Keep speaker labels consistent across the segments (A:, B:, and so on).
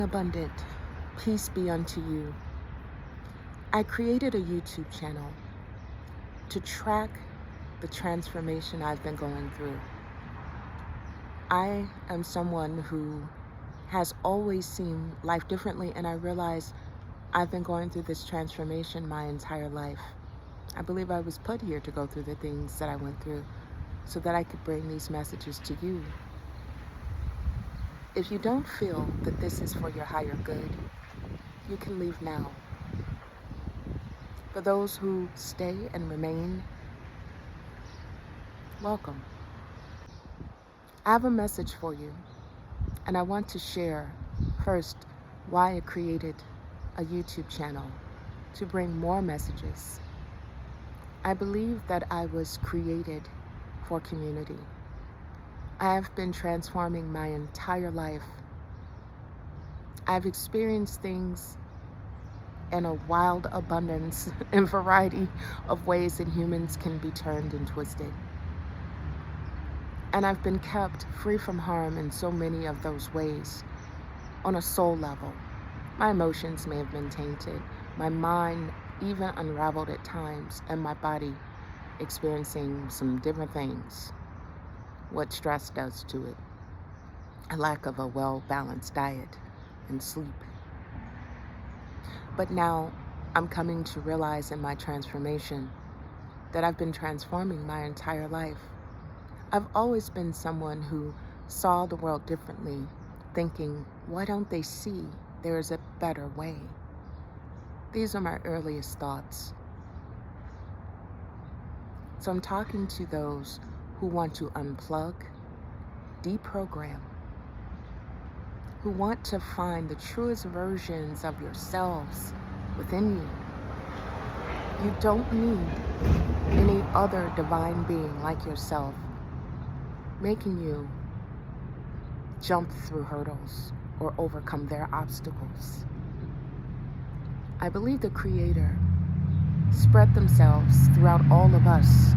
A: Abundant, peace be unto you. I created a YouTube channel to track the transformation I've been going through. I am someone who has always seen life differently, and I realize I've been going through this transformation my entire life. I believe I was put here to go through the things that I went through so that I could bring these messages to you. If you don't feel that this is for your higher good, you can leave now. For those who stay and remain, welcome. I have a message for you, and I want to share first why I created a YouTube channel to bring more messages. I believe that I was created for community. I have been transforming my entire life. I've experienced things in a wild abundance and variety of ways that humans can be turned and twisted. And I've been kept free from harm in so many of those ways on a soul level. My emotions may have been tainted, my mind even unraveled at times, and my body experiencing some different things. What stress does to it, a lack of a well-balanced diet and sleep. But now I'm coming to realize in my transformation that I've been transforming my entire life. I've always been someone who saw the world differently, thinking, why don't they see there is a better way? These are my earliest thoughts. So I'm talking to those who want to unplug, deprogram, who want to find the truest versions of yourselves within you. You don't need any other divine being like yourself making you jump through hurdles or overcome their obstacles. I believe the Creator spread themselves throughout all of us,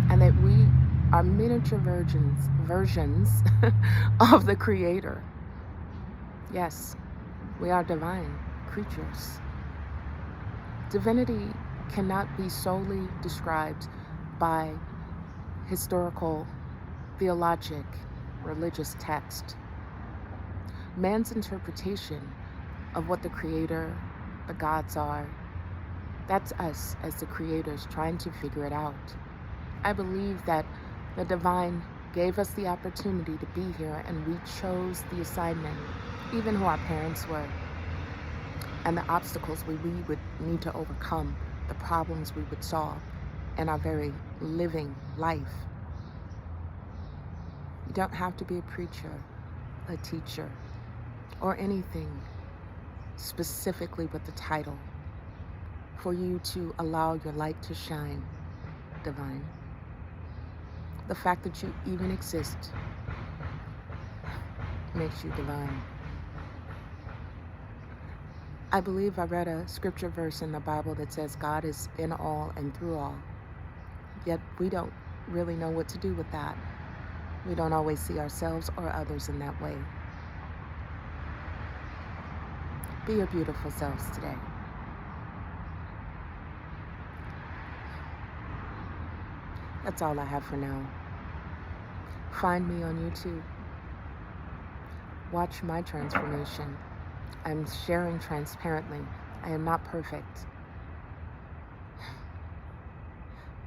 A: and that we are miniature versions of the Creator. Yes, we are divine creatures. Divinity cannot be solely described by historical, theologic, religious text. Man's interpretation of what the Creator, the gods are, that's us as the creators trying to figure it out. I believe that the divine gave us the opportunity to be here, and we chose the assignment, even who our parents were, and the obstacles we would need to overcome, the problems we would solve in our very living life. You don't have to be a preacher, a teacher, or anything specifically with the title for you to allow your light to shine, divine. The fact that you even exist makes you divine. I believe I read a scripture verse in the Bible that says God is in all and through all. Yet we don't really know what to do with that. We don't always see ourselves or others in that way. Be your beautiful selves today. That's all I have for now. Find me on YouTube. Watch my transformation. I'm sharing transparently. I am not perfect.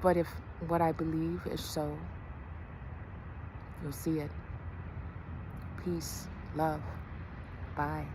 A: But if what I believe is so, you'll see it. Peace, love, bye.